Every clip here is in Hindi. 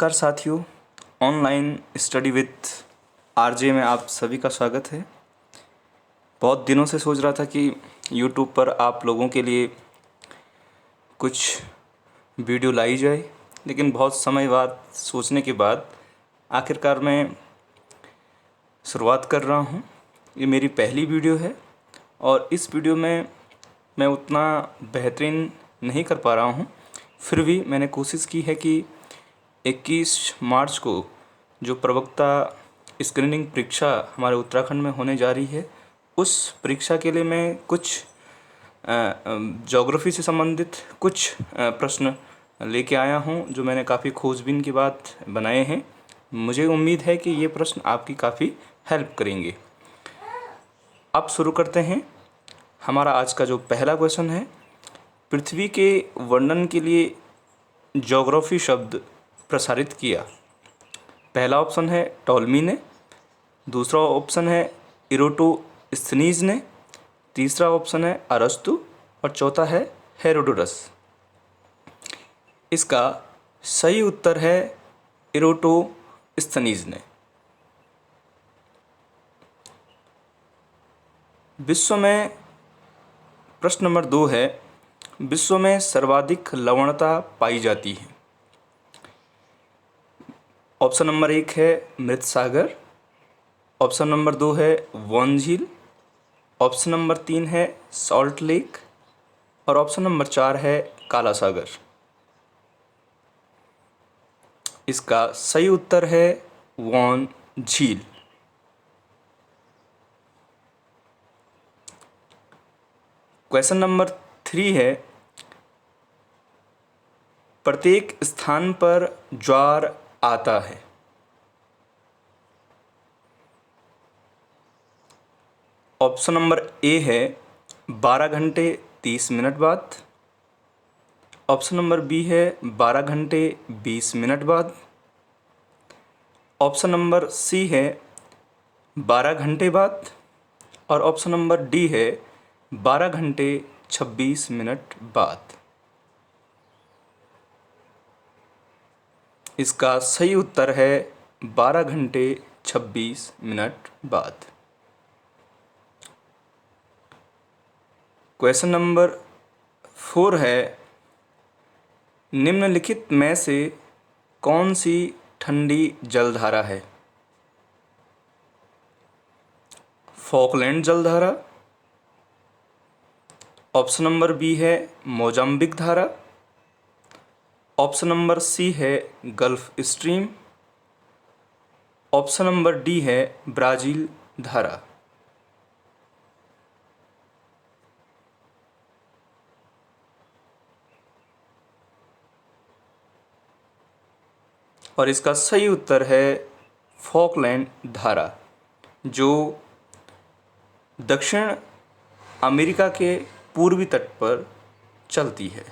नमस्कार साथियों, ऑनलाइन स्टडी विथ आरजे में आप सभी का स्वागत है। बहुत दिनों से सोच रहा था कि यूट्यूब पर आप लोगों के लिए कुछ वीडियो लाई जाए, लेकिन बहुत समय बाद सोचने के बाद आखिरकार मैं शुरुआत कर रहा हूँ। ये मेरी पहली वीडियो है और इस वीडियो में मैं उतना बेहतरीन नहीं कर पा रहा हूँ। फिर भी मैंने कोशिश की है कि 21 मार्च को जो प्रवक्ता स्क्रीनिंग परीक्षा हमारे उत्तराखंड में होने जा रही है, उस परीक्षा के लिए मैं कुछ ज्योग्राफी से संबंधित कुछ प्रश्न लेके आया हूँ, जो मैंने काफ़ी खोजबीन के बाद बनाए हैं। मुझे उम्मीद है कि ये प्रश्न आपकी काफ़ी हेल्प करेंगे। अब शुरू करते हैं। हमारा आज का जो पहला क्वेश्चन है, पृथ्वी के वर्णन के लिए ज्योग्राफी शब्द प्रसारित किया। पहला ऑप्शन है टॉलमी ने, दूसरा ऑप्शन है इरोटोस्थनीज ने, तीसरा ऑप्शन है अरस्तु और चौथा है हेरोडोटस। इसका सही उत्तर है इरोटोस्थनीज ने। विश्व में प्रश्न नंबर 2 है, विश्व में सर्वाधिक लवणता पाई जाती है। ऑप्शन नंबर 1 है मृत सागर, ऑप्शन नंबर 2 है वॉन झील, ऑप्शन नंबर 3 है सॉल्ट लेक और ऑप्शन नंबर 4 है काला सागर। इसका सही उत्तर है वॉन झील। क्वेश्चन नंबर 3 है, प्रत्येक स्थान पर ज्वार आता है। ऑप्शन नंबर ए है 12 घंटे 30 मिनट बाद, ऑप्शन नंबर बी है 12 घंटे 20 मिनट बाद, ऑप्शन नंबर सी है 12 घंटे बाद और ऑप्शन नंबर डी है 12 घंटे 26 मिनट बाद। इसका सही उत्तर है 12 घंटे 26 मिनट बाद। क्वेश्चन नंबर 4 है, निम्नलिखित में से कौन सी ठंडी जलधारा है। फॉकलैंड जलधारा, ऑप्शन नंबर बी है मोजाम्बिक धारा, ऑप्शन नंबर सी है gulf stream, option number D है ब्राज़ील धारा। और इसका सही उत्तर है फॉकलैंड धारा, जो दक्षिण अमेरिका के पूर्वी तट पर चलती है।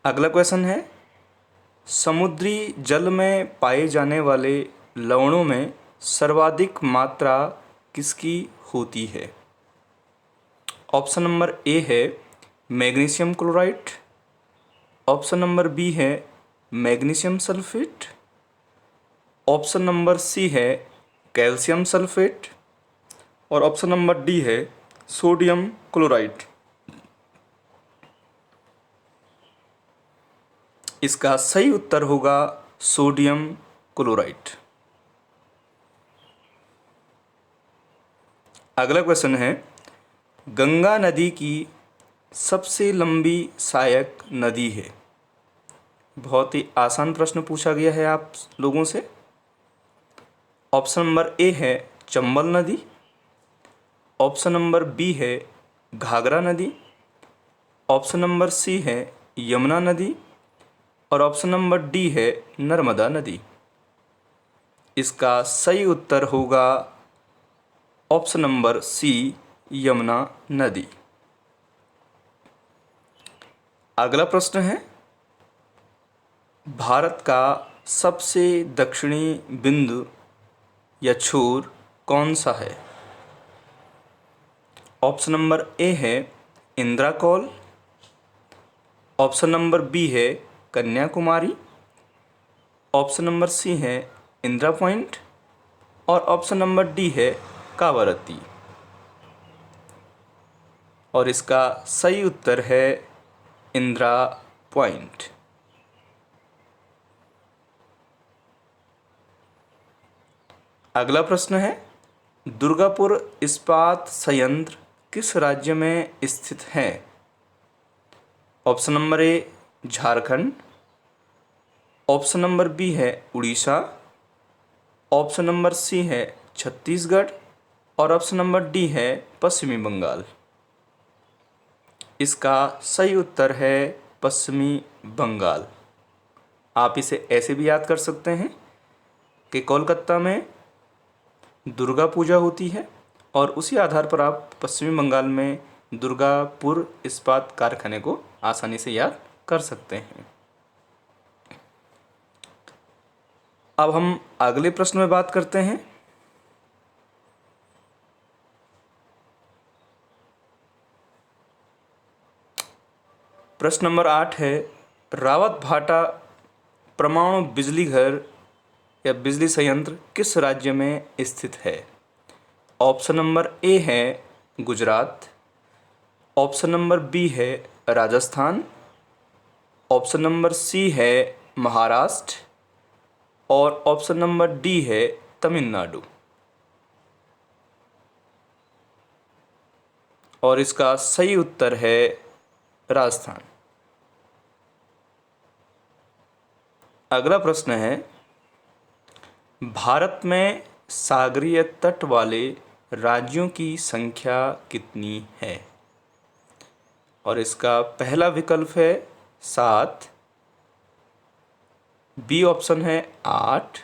अगला क्वेश्चन है, समुद्री जल में पाए जाने वाले लवणों में सर्वाधिक मात्रा किसकी होती है। ऑप्शन नंबर ए है magnesium chloride, option number B है magnesium sulphate, option number C है कैल्शियम सल्फेट और ऑप्शन नंबर डी है सोडियम क्लोराइड। इसका सही उत्तर होगा सोडियम क्लोराइड। अगला क्वेश्चन है, गंगा नदी की सबसे लंबी सहायक नदी है। बहुत ही आसान प्रश्न पूछा गया है आप लोगों से। ऑप्शन नंबर ए है चंबल नदी, ऑप्शन नंबर बी है घाघरा नदी, ऑप्शन नंबर सी है यमुना नदी और ऑप्शन नंबर डी है नर्मदा नदी। इसका सही उत्तर होगा ऑप्शन नंबर सी यमुना नदी। अगला प्रश्न है, भारत का सबसे दक्षिणी बिंदु या छोर कौन सा है। ऑप्शन नंबर ए है Indira Col, option number B है कन्याकुमारी, ऑप्शन नंबर सी है इंदिरा पॉइंट और ऑप्शन नंबर डी है कावारत्ती। और इसका सही उत्तर है इंदिरा पॉइंट। अगला प्रश्न है, दुर्गापुर इस्पात संयंत्र किस राज्य में स्थित है? Option number A Jharkhand, option number B है उड़ीसा, ऑप्शन नंबर सी है छत्तीसगढ़ और ऑप्शन नंबर डी है पश्चिमी बंगाल। इसका सही उत्तर है पश्चिमी बंगाल। आप इसे ऐसे भी याद कर सकते हैं कि कोलकाता में दुर्गा पूजा होती है और उसी आधार पर आप पश्चिमी बंगाल में दुर्गापुर इस्पात कारखाने को आसानी से याद कर सकते हैं। अब हम अगले प्रश्न में बात करते हैं। प्रश्न नंबर 8 है, रावत भाटा परमाणु बिजली घर या बिजली संयंत्र किस राज्य में स्थित है? ऑप्शन नंबर ए है गुजरात, ऑप्शन नंबर बी है राजस्थान, ऑप्शन नंबर सी है महाराष्ट्र और ऑप्शन नंबर डी है तमिलनाडु। और इसका सही उत्तर है राजस्थान। अगला प्रश्न है, भारत में सागरीय तट वाले राज्यों की संख्या कितनी है? और इसका पहला विकल्प है 7, बी ऑप्शन है 8,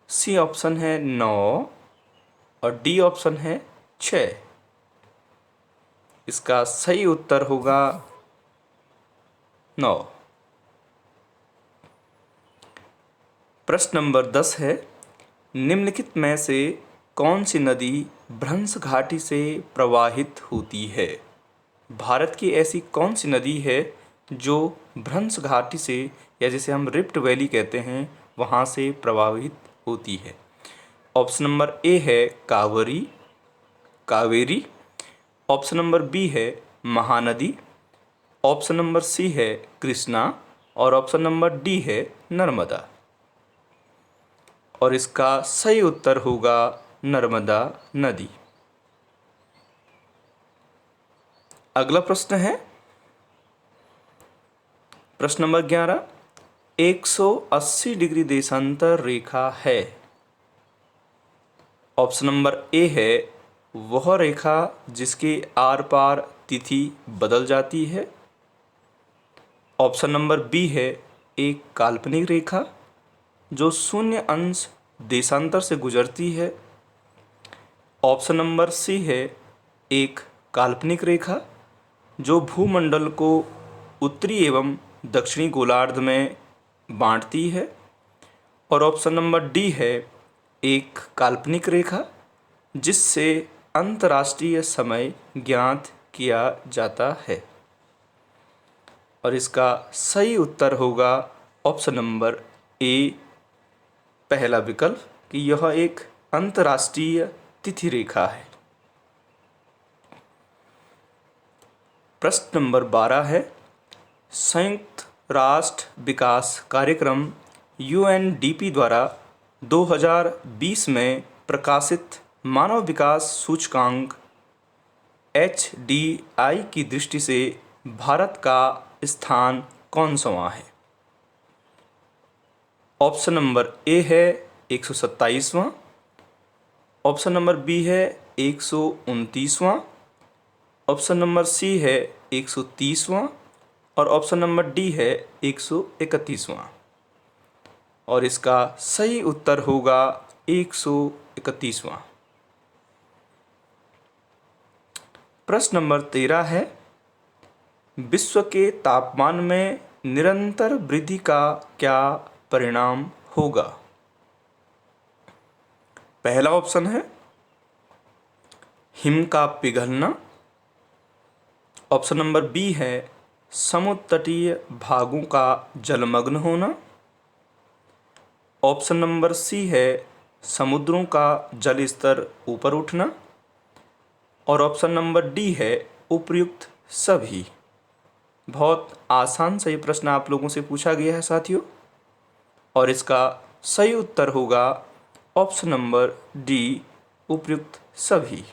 सी ऑप्शन है 9 और डी ऑप्शन है 6। इसका सही उत्तर होगा 9। प्रश्न नंबर 10 है, निम्नलिखित में से कौन सी नदी भ्रंश घाटी से प्रवाहित होती है? भारत की ऐसी कौन सी नदी है जो भ्रंश घाटी से या जिसे हम रिफ्ट वैली कहते हैं वहाँ से प्रवाहित होती है? ऑप्शन नंबर ए है कावेरी, ऑप्शन नंबर बी है महानदी, ऑप्शन नंबर सी है कृष्णा और ऑप्शन नंबर डी है नर्मदा। और इसका सही उत्तर होगा नर्मदा नदी। अगला प्रश्न है प्रश्न नंबर 11, 180 डिग्री देशांतर रेखा है। ऑप्शन नंबर ए है वह रेखा जिसके आर पार तिथि बदल जाती है, ऑप्शन नंबर बी है एक काल्पनिक रेखा जो 0 अंश देशांतर से गुजरती है, ऑप्शन नंबर सी है एक काल्पनिक रेखा जो भूमंडल को उत्तरी एवं दक्षिणी गोलार्ध में बांटती है और ऑप्शन नंबर डी है एक काल्पनिक रेखा जिससे अंतर्राष्ट्रीय समय ज्ञात किया जाता है। और इसका सही उत्तर होगा ऑप्शन नंबर ए, पहला विकल्प कि यह एक अंतर्राष्ट्रीय तिथि रेखा है। प्रश्न नंबर 12 है, संयुक्त राष्ट्र विकास कार्यक्रम UNDP द्वारा 2020 में प्रकाशित मानव विकास सूचकांक HDI की दृष्टि से भारत का स्थान कौन सा है? ऑप्शन नंबर ए है 127वां, ऑप्शन नंबर बी है 129वां, ऑप्शन नंबर सी है 130वां और ऑप्शन नंबर डी है 131वां। और इसका सही उत्तर होगा 131वां। प्रश्न नंबर 13 है, विश्व के तापमान में निरंतर वृद्धि का क्या परिणाम होगा? पहला ऑप्शन है हिम का पिघलना, ऑप्शन नंबर बी है समुद्र तटीय भागों का जलमग्न होना। ऑप्शन नंबर सी है समुद्रों का जल स्तर ऊपर उठना। और ऑप्शन नंबर डी है उपर्युक्त सभी। बहुत आसान सा ये प्रश्न आप लोगों से पूछा गया है साथियों, और इसका सही उत्तर होगा ऑप्शन नंबर डी, उपर्युक्त सभी।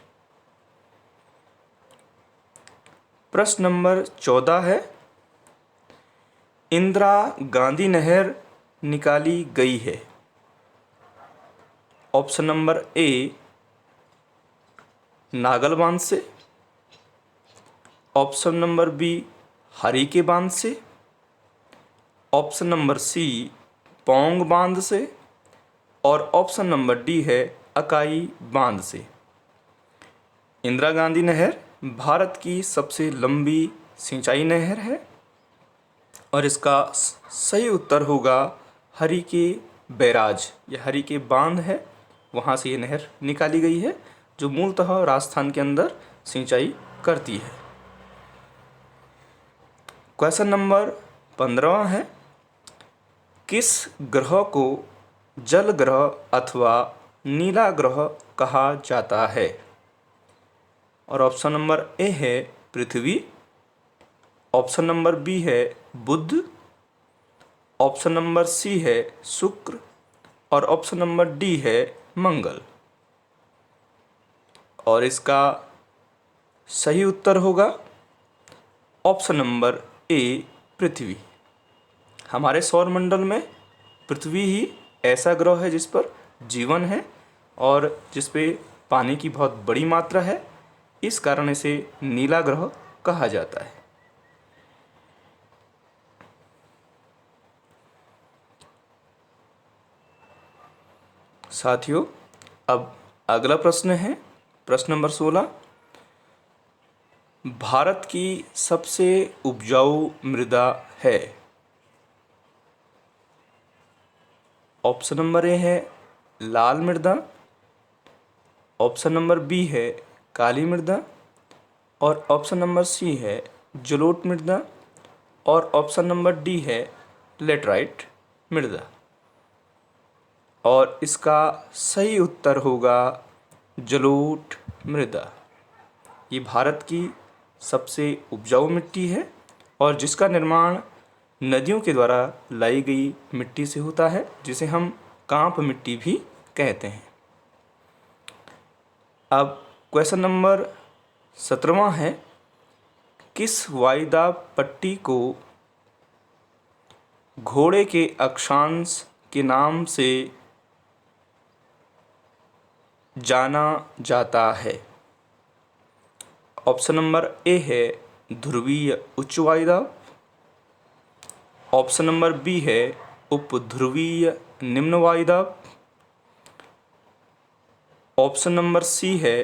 प्रश्न नंबर 14 है, इंदिरा गांधी नहर निकाली गई है। ऑप्शन नंबर ए नागल बांध से, ऑप्शन नंबर बी हरिके बांध से, ऑप्शन नंबर सी पौंग बांध से, और ऑप्शन नंबर डी है अकाई बांध से। इंदिरा गांधी नहर भारत की सबसे लंबी सिंचाई नहर है और इसका सही उत्तर होगा हरिके बैराज। यह हरिके बांध है, वहाँ से ये नहर निकाली गई है जो मूलतः राजस्थान के अंदर सिंचाई करती है। क्वेश्चन नंबर 15 है, किस ग्रह को जल ग्रह अथवा नीला ग्रह कहा जाता है। और ऑप्शन नंबर ए है पृथ्वी, ऑप्शन नंबर बी है बुध, ऑप्शन नंबर सी है शुक्र, और ऑप्शन नंबर डी है मंगल। और इसका सही उत्तर होगा ऑप्शन नंबर ए पृथ्वी। हमारे सौरमंडल में पृथ्वी ही ऐसा ग्रह है जिस पर जीवन है और जिस पे पानी की बहुत बड़ी मात्रा है, इस कारण इसे नीला ग्रह कहा जाता है। साथियों, अब अगला प्रश्न है प्रश्न नंबर 16, भारत की सबसे उपजाऊ मृदा है। ऑप्शन नंबर ए है लाल मृदा, ऑप्शन नंबर बी है काली मृदा, और ऑप्शन नंबर सी है जलोढ़ मृदा, और ऑप्शन नंबर डी है लेटराइट मृदा। और इसका सही उत्तर होगा जलोढ़ मृदा। ये भारत की सबसे उपजाऊ मिट्टी है और जिसका निर्माण नदियों के द्वारा लाई गई मिट्टी से होता है, जिसे हम कांप मिट्टी भी कहते हैं। अब क्वेश्चन नंबर 17वां है, किस वायुदाब पट्टी को घोड़े के अक्षांश के नाम से जाना जाता है। ऑप्शन नंबर ए है ध्रुवीय उच्च वायुदाब, ऑप्शन नंबर बी है उपध्रुवीय निम्न वायुदाब, ऑप्शन नंबर सी है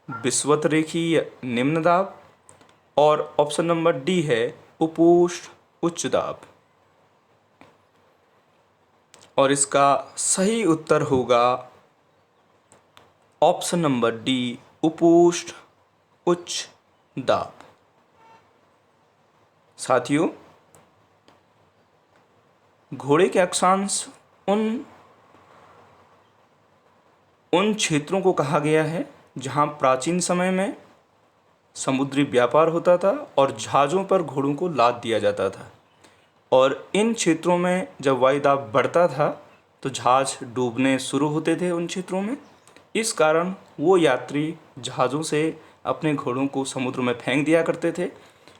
विषुवतरेखीय निम्न दाब, और ऑप्शन नंबर डी है उपोष्ण उच्च दाब। और इसका सही उत्तर होगा ऑप्शन नंबर डी, उपोष्ण उच्च दाब। साथियों, घोड़े के अक्षांश उन क्षेत्रों को कहा गया है जहां प्राचीन समय में समुद्री व्यापार होता था और जहाज़ों पर घोड़ों को लाद दिया जाता था। और इन क्षेत्रों में जब वायुदाब बढ़ता था तो जहाज़ डूबने शुरू होते थे उन क्षेत्रों में। इस कारण वो यात्री जहाज़ों से अपने घोड़ों को समुद्र में फेंक दिया करते थे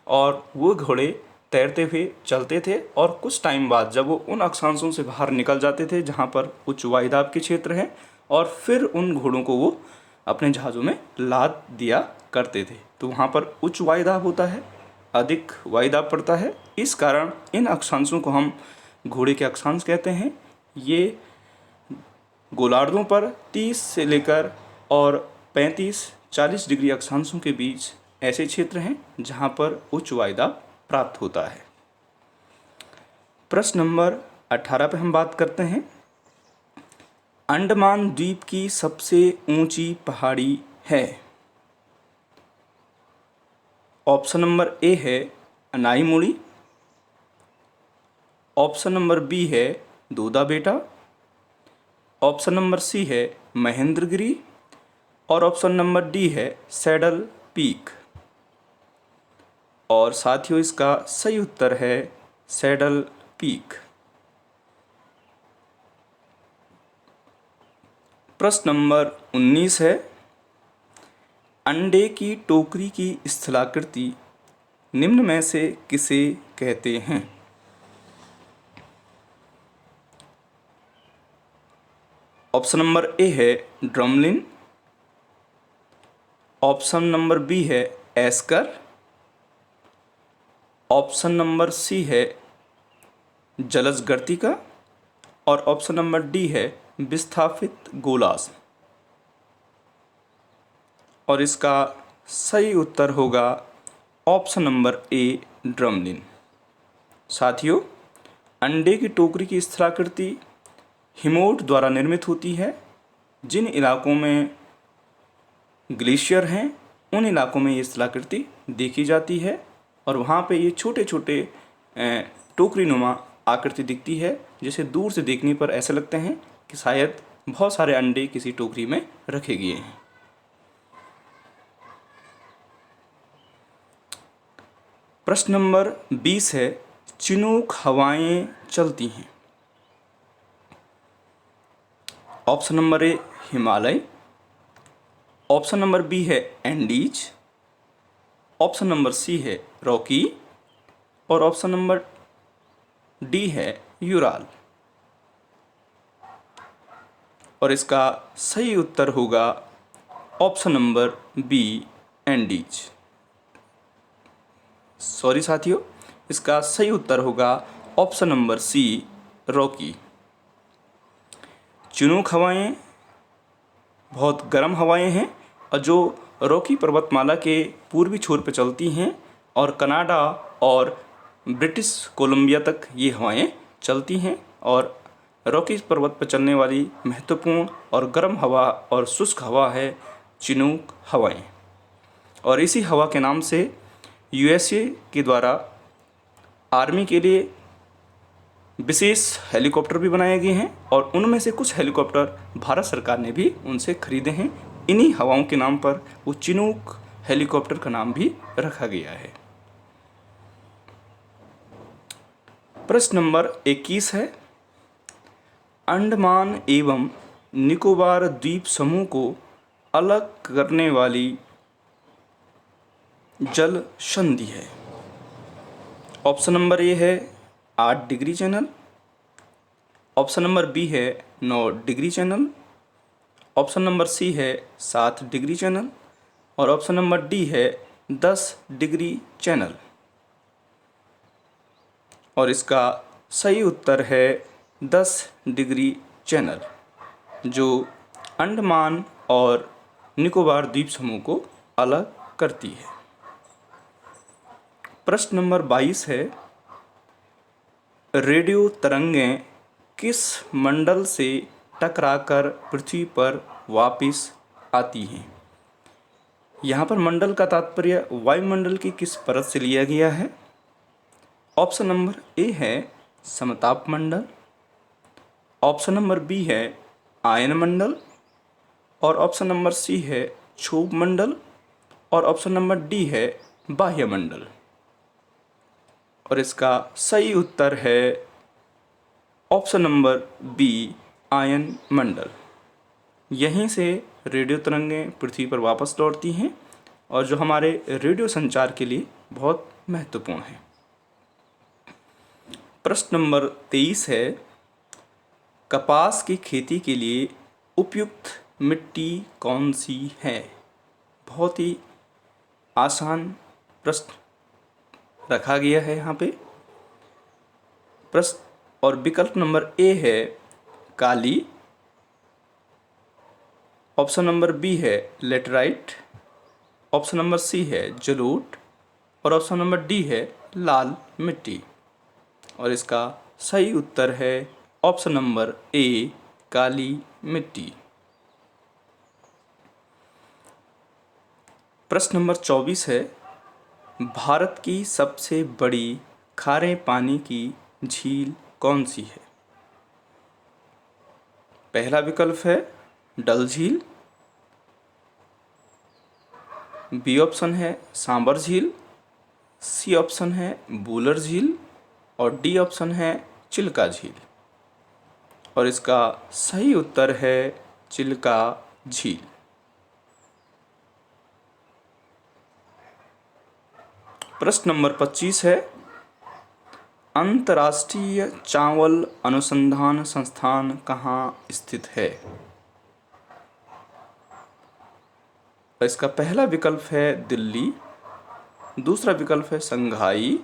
और वो घोड़े तैरते हुए चलते थे, और कुछ टाइम बाद जब वो उन अक्षांशों से बाहर निकल जाते थे जहाँ पर उच्च वायुदाब के क्षेत्र हैं, और फिर उन घोड़ों को वो अपने जहाज़ों में लाद दिया करते थे। तो वहाँ पर उच्च वायुदाब होता है, अधिक वायुदाब पड़ता है, इस कारण इन अक्षांशों को हम घोड़े के अक्षांश कहते हैं। ये गोलार्धों पर 30 से लेकर और 35-40 डिग्री अक्षांशों के बीच ऐसे क्षेत्र हैं जहाँ पर उच्च वायुदाब प्राप्त होता है। प्रश्न नंबर 18 पे हम बात करते हैं, अंडमान द्वीप की सबसे ऊंची पहाड़ी है। ऑप्शन नंबर ए है अनाईमुड़ी, ऑप्शन नंबर बी है दूधा बेटा, ऑप्शन नंबर सी है महेंद्रगिरी और ऑप्शन नंबर डी है सैडल पीक। और साथियों इसका सही उत्तर है सैडल पीक। प्रश्न नंबर 19 है, अंडे की टोकरी की स्थलाकृति निम्न में से किसे कहते हैं? ऑप्शन नंबर ए है ड्रमलिन, ऑप्शन नंबर बी है एस्कर, ऑप्शन नंबर सी है जलज गर्तिका और ऑप्शन नंबर डी है विस्थापित गोलार्ध। और इसका सही उत्तर होगा ऑप्शन नंबर ए ड्रमलिन। साथियों, अंडे की टोकरी की स्थलाकृति हिमोट द्वारा निर्मित होती है। जिन इलाकों में ग्लेशियर हैं उन इलाकों में ये स्थलाकृति देखी जाती है और वहाँ पे ये छोटे छोटे टोकरी नुमा आकृति दिखती है, जिसे दूर से देखने पर ऐसा लगते हैं कि शायद बहुत सारे अंडे किसी टोकरी में रखे गए हैं। प्रश्न नंबर 20 है, चिनूक हवाएं चलती हैं। Option number A Himalaya, option number B है एंडीज, ऑप्शन नंबर सी है रॉकी और ऑप्शन नंबर डी है यूराल। और इसका सही उत्तर होगा option number B Andes. Sorry साथियों, इसका सही उत्तर होगा option number C Rocky. Chinook हवाएं बहुत गर्म हवाएं हैं और जो रॉकी पर्वतमाला के पूर्वी छोर पर चलती हैं और कनाडा और ब्रिटिश कोलंबिया तक ये हवाएं चलती हैं। और रॉकी पर्वत पर चलने वाली महत्वपूर्ण और गर्म हवा और शुष्क हवा है चिनूक हवाएं। और इसी हवा के नाम से यूएसए के द्वारा आर्मी के लिए विशेष हेलीकॉप्टर भी बनाए गए हैं और उनमें से कुछ हेलीकॉप्टर भारत सरकार ने भी उनसे खरीदे हैं। इन्हीं हवाओं के नाम पर वो चिनूक हेलीकॉप्टर का नाम भी रखा गया है। प्रश्न नंबर 21 है, अंडमान एवं निकोबार द्वीप समूह को अलग करने वाली जल संधि है। ऑप्शन नंबर ए है 8 degree channel, option number B है 9 degree channel, option number C है 7 डिग्री चैनल और ऑप्शन नंबर डी है 10 डिग्री चैनल। और इसका सही उत्तर है 10 डिग्री चैनल, जो अंडमान और निकोबार द्वीप समूह को अलग करती है। प्रश्न नंबर 22 है, रेडियो तरंगें किस मंडल से टकराकर पृथ्वी पर वापस आती हैं? यहाँ पर मंडल का तात्पर्य वायुमंडल की किस परत से लिया गया है? ऑप्शन नंबर ए है समताप मंडल, ऑप्शन नंबर बी है आयन मंडल और ऑप्शन नंबर सी है क्षोभ मंडल और ऑप्शन नंबर डी है बाह्य मंडल। और इसका सही उत्तर है ऑप्शन नंबर बी आयन मंडल। यहीं से रेडियो तरंगें पृथ्वी पर वापस लौटती हैं और जो हमारे रेडियो संचार के लिए बहुत महत्वपूर्ण है। प्रश्न नंबर 23 है, कपास की खेती के लिए उपयुक्त मिट्टी कौन सी है? बहुत ही आसान प्रश्न रखा गया है यहाँ पे। प्रश्न और विकल्प नंबर ए है काली, ऑप्शन नंबर बी है लेटराइट, ऑप्शन नंबर सी है जलोढ़ और ऑप्शन नंबर डी है लाल मिट्टी। और इसका सही उत्तर है ऑप्शन नंबर ए काली मिट्टी। प्रश्न नंबर 24 है, भारत की सबसे बड़ी खारे पानी की झील कौन सी है? पहला विकल्प है डल झील, बी ऑप्शन है सांबर झील, सी ऑप्शन है बूलर झील और डी ऑप्शन है चिल्का झील। और इसका सही उत्तर है चिल्का झील। प्रश्न नंबर 25 है, अंतर्राष्ट्रीय चावल अनुसंधान संस्थान कहाँ स्थित है? इसका पहला विकल्प है दिल्ली, दूसरा विकल्प है संघाई,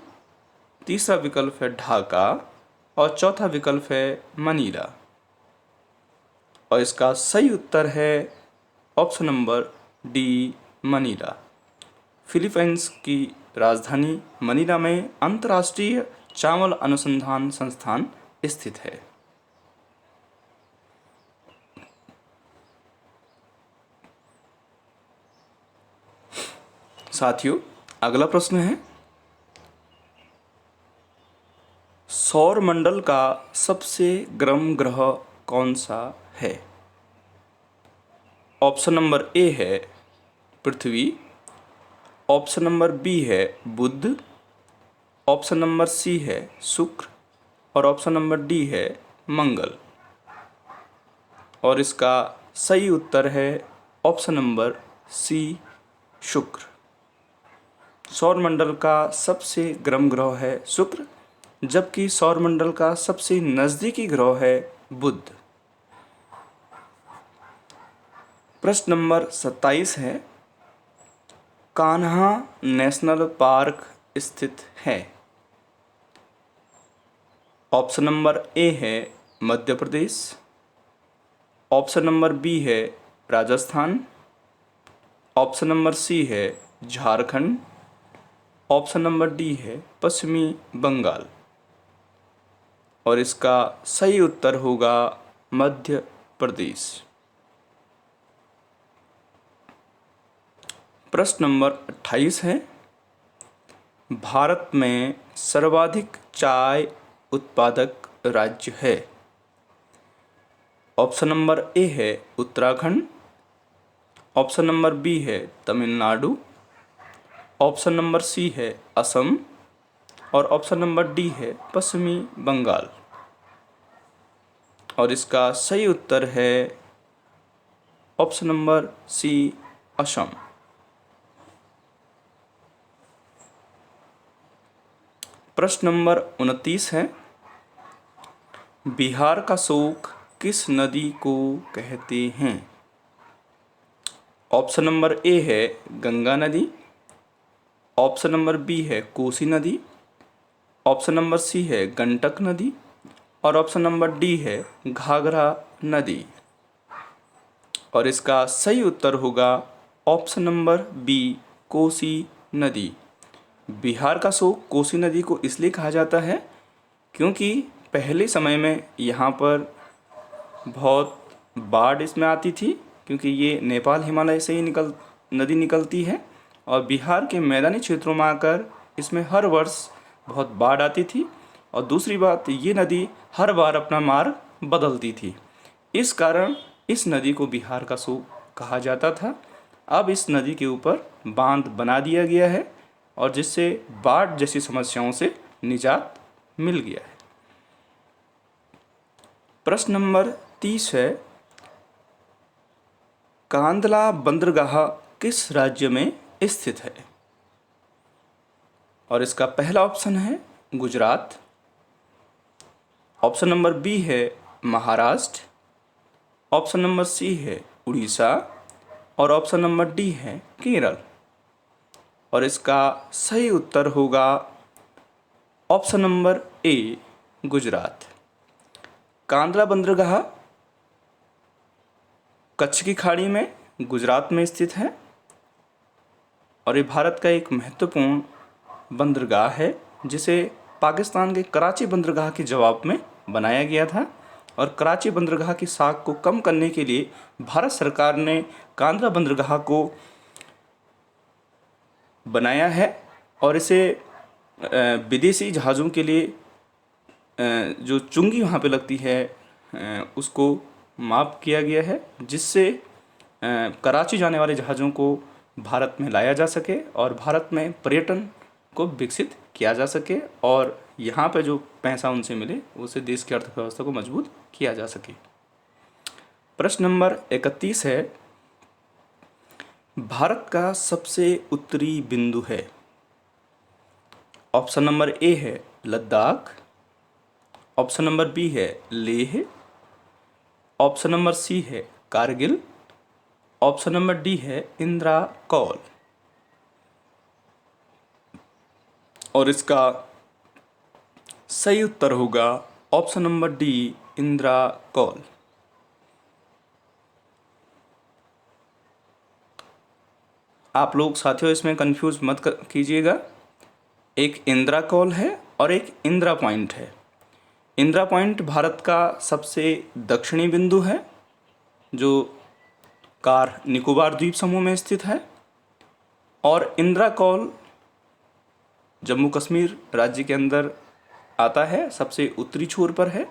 तीसरा विकल्प है ढाका और चौथा विकल्प है मनीला। और इसका सही उत्तर है option number D, Manila. Philippines की राजधानी मनीला में अंतर्राष्ट्रीय चावल अनुसंधान संस्थान स्थित है। साथियों, अगला प्रश्न है, सौर मंडल का सबसे गर्म ग्रह कौन सा है? ऑप्शन नंबर ए है पृथ्वी, ऑप्शन नंबर बी है बुध, ऑप्शन नंबर सी है शुक्र और ऑप्शन नंबर डी है मंगल। और इसका सही उत्तर है ऑप्शन नंबर सी, शुक्र। सौरमंडल का सबसे गर्म ग्रह है शुक्र, जबकि सौरमंडल का सबसे नज़दीकी ग्रह है बुध। प्रश्न नंबर 27 है, कान्हा नेशनल पार्क स्थित है? ऑप्शन नंबर ए है Madhya Pradesh, option number B है राजस्थान, ऑप्शन नंबर सी है झारखंड, ऑप्शन नंबर डी है पश्चिमी बंगाल। और इसका सही उत्तर होगा मध्य प्रदेश। प्रश्न नंबर 28 है, भारत में सर्वाधिक चाय उत्पादक राज्य है? ऑप्शन नंबर ए है उत्तराखंड, ऑप्शन नंबर बी है तमिलनाडु, ऑप्शन नंबर सी है असम और ऑप्शन नंबर डी है पश्चिमी बंगाल। और इसका सही उत्तर है ऑप्शन नंबर सी, असम। प्रश्न नंबर 29 है, बिहार का शोक किस नदी को कहते हैं? ऑप्शन नंबर ए है गंगा नदी, ऑप्शन नंबर बी है कोसी नदी, ऑप्शन नंबर सी है गंडक नदी और ऑप्शन नंबर डी है घाघरा नदी। और इसका सही उत्तर होगा ऑप्शन नंबर बी, कोसी नदी। बिहार का शोक कोसी नदी को इसलिए कहा जाता है क्योंकि पहले समय में यहाँ पर बहुत बाढ़ इसमें आती थी, क्योंकि ये नेपाल हिमालय से ही नदी निकलती है और बिहार के मैदानी क्षेत्रों में आकर इसमें हर वर्ष बहुत बाढ़ आती थी। और दूसरी बात, ये नदी हर बार अपना मार्ग बदलती थी, इस कारण इस नदी को बिहार का शोक कहा जाता था। अब इस नदी के ऊपर बांध बना दिया गया है और जिससे बाढ़ जैसी समस्याओं से निजात मिल गया है। प्रश्न नंबर 30 है, कांदला बंदरगाह किस राज्य में स्थित है? और इसका पहला ऑप्शन है गुजरात, ऑप्शन नंबर बी है महाराष्ट्र, ऑप्शन नंबर सी है उड़ीसा और ऑप्शन नंबर डी है केरल। और इसका सही उत्तर होगा ऑप्शन नंबर ए, गुजरात। कांदला बंदरगाह कच्छ की खाड़ी में गुजरात में स्थित है और ये भारत का एक महत्वपूर्ण बंदरगाह है, जिसे पाकिस्तान के कराची बंदरगाह के जवाब में बनाया गया था। और कराची बंदरगाह की साख को कम करने के लिए भारत सरकार ने कांदला बंदरगाह को बनाया है और इसे विदेशी जहाज़ों के लिए जो चुंगी वहाँ पे लगती है उसको माप किया गया है, जिससे कराची जाने वाले जहाज़ों को भारत में लाया जा सके और भारत में पर्यटन को विकसित किया जा सके और यहाँ पे जो पैसा उनसे मिले उससे देश की अर्थव्यवस्था को मजबूत किया जा सके। प्रश्न नंबर 31 है, भारत का सबसे उत्तरी बिंदु है। ऑप्शन नंबर ए है लद्दाख, ऑप्शन नंबर बी है लेह, ऑप्शन नंबर सी है कारगिल, ऑप्शन नंबर डी है इंदिरा कौल। और इसका सही उत्तर होगा option number D Indira Kaul. आप लोग साथियों इसमें कंफ्यूज मत कीजिएगा, एक इंदिरा कौल है और एक इंदिरा पॉइंट है। इंदिरा पॉइंट भारत का सबसे दक्षिणी बिंदु है जो कार निकोबार द्वीप समूह में स्थित है, और इंदिरा कौल जम्मू कश्मीर राज्य के अंदर आता है, सबसे उत्तरी छोर पर है।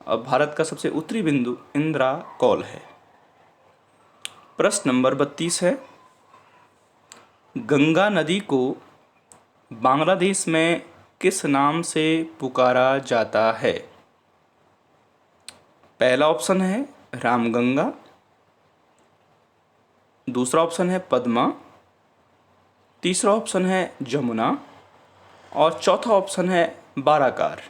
अब भारत का सबसे उत्तरी बिंदु इंदिरा कौल है। प्रश्न नंबर 32 है, गंगा नदी को बांग्लादेश में किस नाम से पुकारा जाता है? पहला ऑप्शन है रामगंगा, दूसरा ऑप्शन है पद्मा, तीसरा ऑप्शन है जमुना और चौथा ऑप्शन है बाराकार।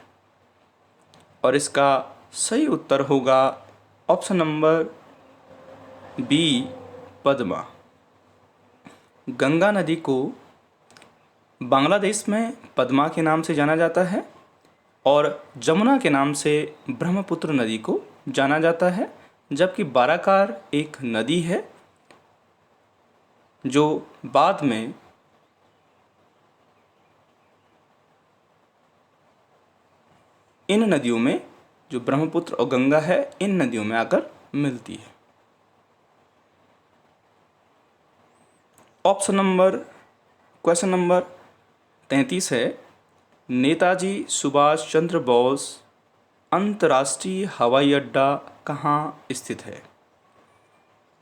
और इसका सही उत्तर होगा option number B Padma. Ganga नदी को बांग्लादेश में पद्मा के नाम से जाना जाता है और जमुना के नाम से ब्रह्मपुत्र नदी को जाना जाता है, जबकि बाराकार एक नदी है जो बाद में इन नदियों में, जो ब्रह्मपुत्र और गंगा है, इन नदियों में आकर मिलती है। क्वेश्चन नंबर 33 है, नेताजी सुभाष चंद्र बोस अंतर्राष्ट्रीय हवाई अड्डा कहाँ स्थित है?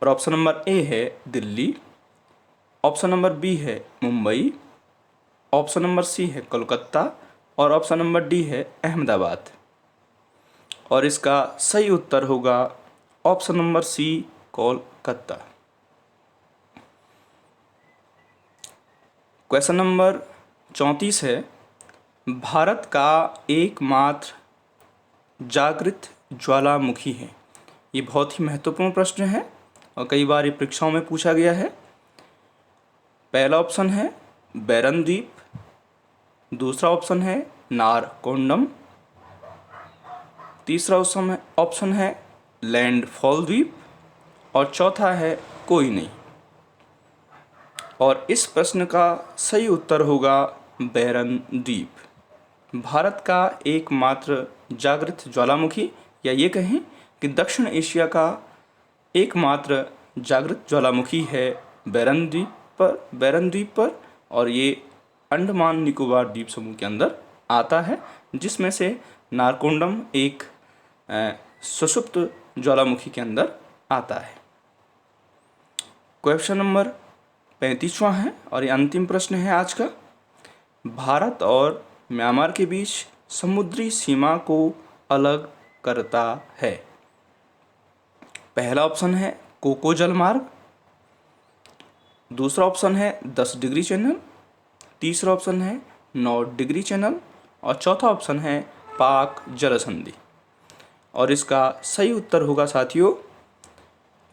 और ऑप्शन नंबर ए है दिल्ली, ऑप्शन नंबर बी है मुंबई, ऑप्शन नंबर सी है कोलकाता और ऑप्शन नंबर डी है अहमदाबाद। और इसका सही उत्तर होगा option number C Kolkata. Question number 34 है, भारत का एकमात्र जागृत ज्वालामुखी है। ये बहुत ही महत्वपूर्ण प्रश्न है और कई बार ये परीक्षाओं में पूछा गया है। पहला ऑप्शन है बैरन द्वीप, दूसरा ऑप्शन है नारकोंडम, तीसरा ऑप्शन है लैंडफॉल द्वीप और चौथा है कोई नहीं। और इस प्रश्न का सही उत्तर होगा बैरन द्वीप। भारत का एकमात्र जागृत ज्वालामुखी, या ये कहें कि दक्षिण एशिया का एकमात्र जागृत ज्वालामुखी है बैरन द्वीप पर, और ये अंडमान निकोबार द्वीप समूह के अंदर आता है, जिसमें से नारकोंडम एक सुषुप्त ज्वालामुखी के अंदर आता है। क्वेश्चन नंबर 35वां है और ये अंतिम प्रश्न है आज का। भारत और म्यांमार के बीच समुद्री सीमा को अलग करता है। पहला ऑप्शन है कोको जलमार्ग, दूसरा ऑप्शन है 10 डिग्री चैनल, तीसरा ऑप्शन है 9 डिग्री चैनल और चौथा ऑप्शन है पाक जलसंधि। और इसका सही उत्तर होगा साथियों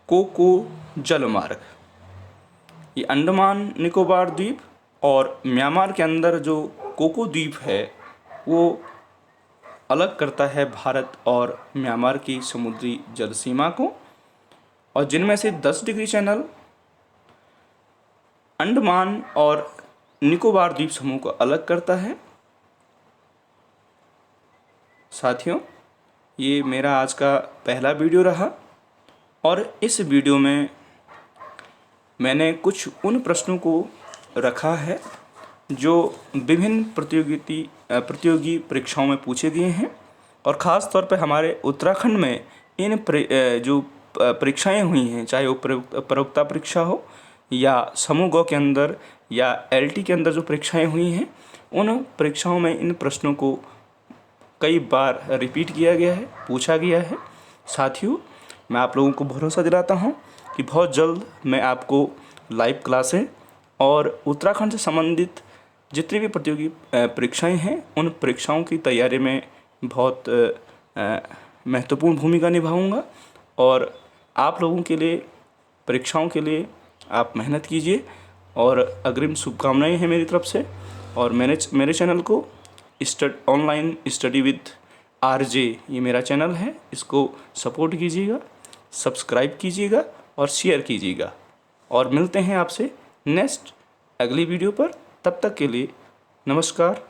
कोको जलमार्ग। ये अंडमान निकोबार द्वीप और म्यांमार के अंदर जो कोको द्वीप है वो अलग करता है भारत और म्यांमार की समुद्री जल सीमा को, और जिनमें से 10 डिग्री चैनल अंडमान और निकोबार द्वीप समूह को अलग करता है। साथियों, ये मेरा आज का पहला वीडियो रहा और इस वीडियो में मैंने कुछ उन प्रश्नों को रखा है जो विभिन्न प्रतियोगी परीक्षाओं में पूछे गए हैं। और ख़ास तौर पे हमारे उत्तराखंड में इन जो परीक्षाएं हुई हैं, चाहे वो प्रवक्ता परीक्षा हो या समूह ग के अंदर या एलटी के अंदर जो परीक्षाएं हुई हैं, उन परीक्षाओं में इन प्रश्नों को कई बार रिपीट किया गया है, पूछा गया है। साथियों, मैं आप लोगों को भरोसा दिलाता हूं कि बहुत जल्द मैं आपको लाइव क्लासें और उत्तराखंड से संबंधित जितनी भी प्रतियोगी परीक्षाएं हैं, उन परीक्षाओं की तैयारी में बहुत महत्वपूर्ण भूमिका निभाऊंगा। और आप लोगों के लिए, परीक्षाओं के लिए आप मेहनत कीजिए और अग्रिम शुभकामनाएं हैं मेरी तरफ से। और मेरे चैनल को ऑनलाइन स्टडी विद आरजे, ये मेरा चैनल है, इसको सपोर्ट कीजिएगा, सब्सक्राइब कीजिएगा और शेयर कीजिएगा। और मिलते हैं आपसे नेक्स्ट अगली वीडियो पर। तब तक के लिए नमस्कार।